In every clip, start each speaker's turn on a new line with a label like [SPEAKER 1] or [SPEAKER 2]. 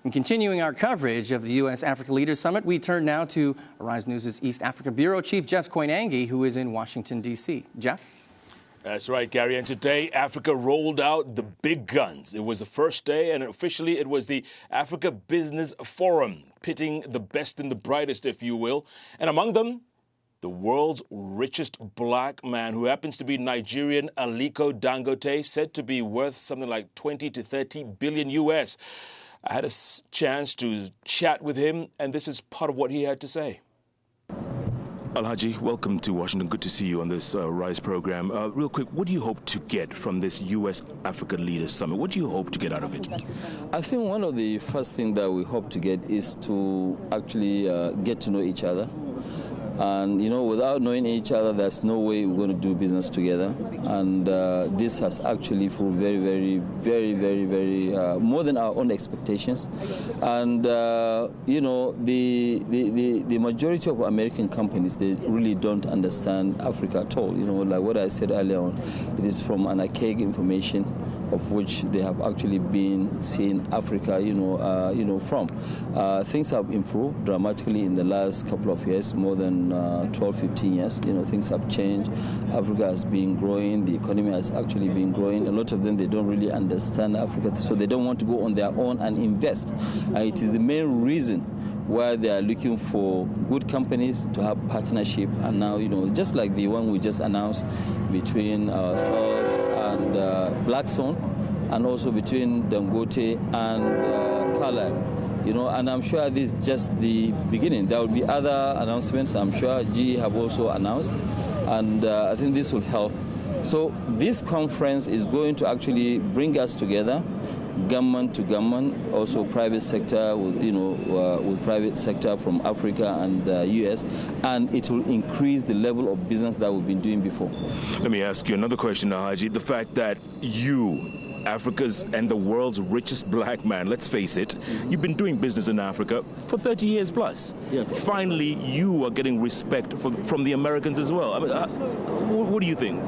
[SPEAKER 1] And continuing our coverage of the U.S.-Africa Leaders Summit, we turn now to Arise News' East Africa Bureau Chief Jeff Koinange, who is in Washington, D.C. Jeff?
[SPEAKER 2] That's right, Gary. And today, Africa rolled out the big guns. It was the first day, and officially it was the Africa Business Forum, pitting the best and the brightest, if you will. And among them, the world's richest black man, who happens to be Nigerian Aliko Dangote, said to be worth something like 20 to 30 billion US. I had a chance to chat with him, and this is part of what he had to say. Alhaji, welcome to Washington. Good to see you on this RISE program. Real quick, what do you hope to get from this U.S.-Africa Leaders Summit? What do you hope to get out of it?
[SPEAKER 3] I think one of the first things that we hope to get is to actually get to know each other. And, you know, without knowing each other, there's no way we're going to do business together. And this has actually proved very more than our own expectations. And, you know, the majority of American companies, they really don't understand Africa at all. You know, like what I said earlier on, it is from an archaic information of which they have actually been seeing Africa, from. Things have improved dramatically in the last couple of years, more than 12, 15 years. You know, things have changed. Africa has been growing. The economy has actually been growing. A lot of them, they don't really understand Africa, so they don't want to go on their own and invest. And it is the main reason why they are looking for good companies to have partnership. And now, you know, just like the one we just announced between ourselves and Blackstone, and also between Dangote and Carlyle. You know, and I'm sure this is just the beginning. There will be other announcements. I'm sure GE have also announced, and I think this will help. So this conference is going to actually bring us together, government to government, also private sector, with private sector from Africa and US, and it will increase the level of business that we've been doing before.
[SPEAKER 2] Let me ask you another question, Haji. The fact that you, Africa's and the world's richest black man, let's face it, you've been doing business in Africa for 30 years plus.
[SPEAKER 3] Yes.
[SPEAKER 2] Finally, you are getting respect from the Americans as well. I mean, what do you think?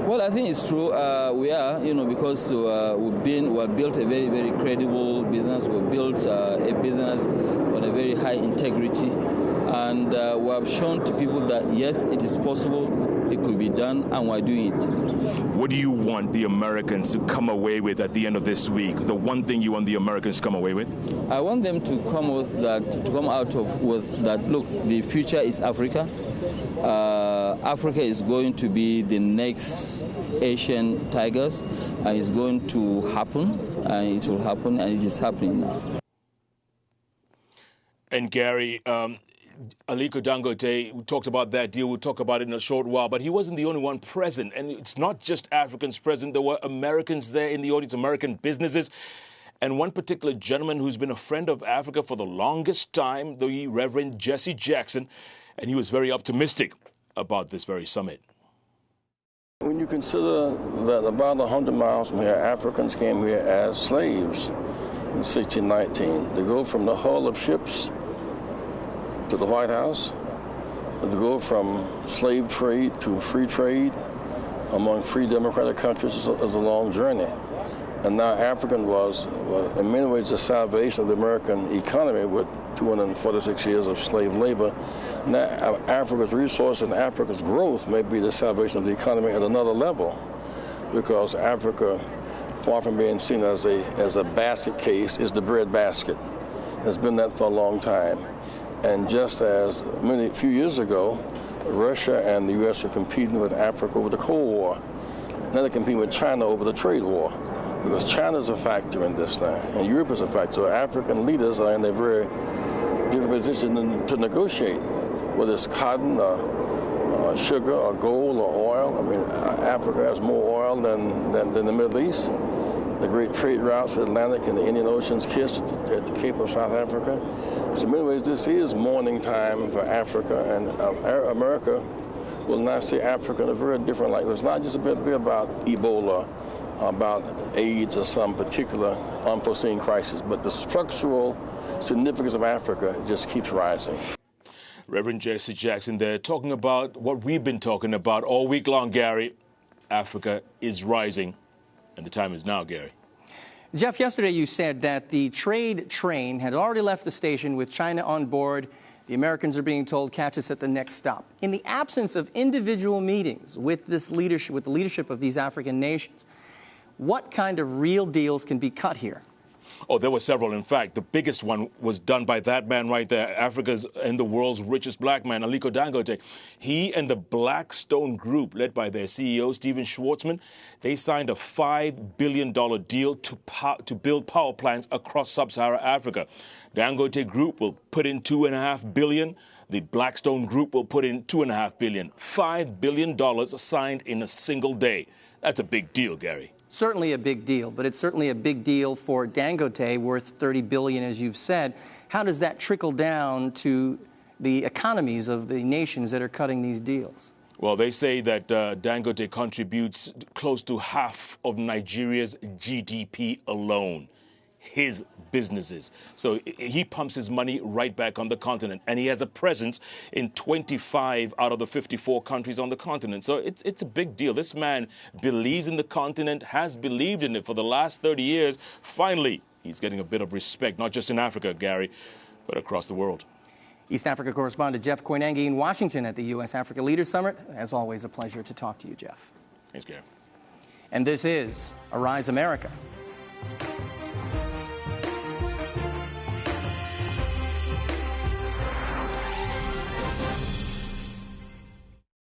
[SPEAKER 3] Well, I think it's true. We are, because we've built a very credible business. We've built a business on a very high integrity, and we have shown to people that yes, it is possible. It could be done, and we're doing it.
[SPEAKER 2] What do you want the Americans to come away with at the end of this week? The one thing you want the Americans to come away with?
[SPEAKER 3] I want them to come with that. Look, the future is Africa. Africa is going to be the next Asian tigers, and it's going to happen, and it will happen, and it is happening now.
[SPEAKER 2] And Gary, Aliko Dangote, we talked about that deal. We'll talk about it in a short while. But he wasn't the only one present. And it's not just Africans present. There were Americans there in the audience, American businesses. And one particular gentleman who's been a friend of Africa for the longest time, the Reverend Jesse Jackson. And he was very optimistic about this very summit.
[SPEAKER 4] When you consider that about 100 miles from here, Africans came here as slaves in 1619. They go from the hull of ships to the White House, to go from slave trade to free trade among free democratic countries is a long journey. And now Africa was in many ways the salvation of the American economy with 246 years of slave labor. Now Africa's resource and Africa's growth may be the salvation of the economy at another level, because Africa, far from being seen as a basket case, is the bread basket. It's been that for a long time. And just as few years ago, Russia and the U.S. were competing with Africa over the Cold War. Now they're competing with China over the trade war, because China's a factor in this now, and Europe is a factor. So African leaders are in a very different position to negotiate, whether it's cotton or sugar or gold or oil. I mean, Africa has more oil than the Middle East. The great trade routes for the Atlantic and the Indian Oceans kiss at the Cape of South Africa. So in many ways, this is mourning time for Africa, and America will now see Africa in a very different light. It's not just a bit about Ebola, about AIDS or some particular unforeseen crisis, but the structural significance of Africa just keeps rising.
[SPEAKER 2] Reverend Jesse Jackson there talking about what we've been talking about all week long, Gary. Africa is rising. And the time is now, Gary.
[SPEAKER 1] Jeff, yesterday you said that the trade train had already left the station with China on board. The Americans are being told, catch us at the next stop. In the absence of individual meetings with this leadership, with the leadership of these African nations, what kind of real deals can be cut here?
[SPEAKER 2] Oh, there were several. In fact, the biggest one was done by that man right there, Africa's and the world's richest black man, Aliko Dangote. He and the Blackstone Group, led by their CEO, Stephen Schwarzman, they signed a $5 billion deal to build power plants across sub-Saharan Africa. Dangote Group will put in $2.5 billion. The Blackstone Group will put in $2.5 billion. $5 billion signed in a single day. That's a big deal, Gary.
[SPEAKER 1] Certainly a big deal, but it's certainly a big deal for Dangote, worth $30 billion, as you've said. How does that trickle down to the economies of the nations that are cutting these deals?
[SPEAKER 2] Well, they say that Dangote contributes close to half of Nigeria's GDP alone. His businesses. So he pumps his money right back on the continent, and he has a presence in 25 out of the 54 countries on the continent. So it's a big deal. This man believes in the continent, has believed in it for the last 30 years. Finally, he's getting a bit of respect, not just in Africa, Gary, but across the world.
[SPEAKER 1] East Africa correspondent Jeff Koinange in Washington at the U.S. Africa Leaders Summit. As always, a pleasure to talk to you, Jeff.
[SPEAKER 2] Thanks, Gary.
[SPEAKER 1] And this is Arise America.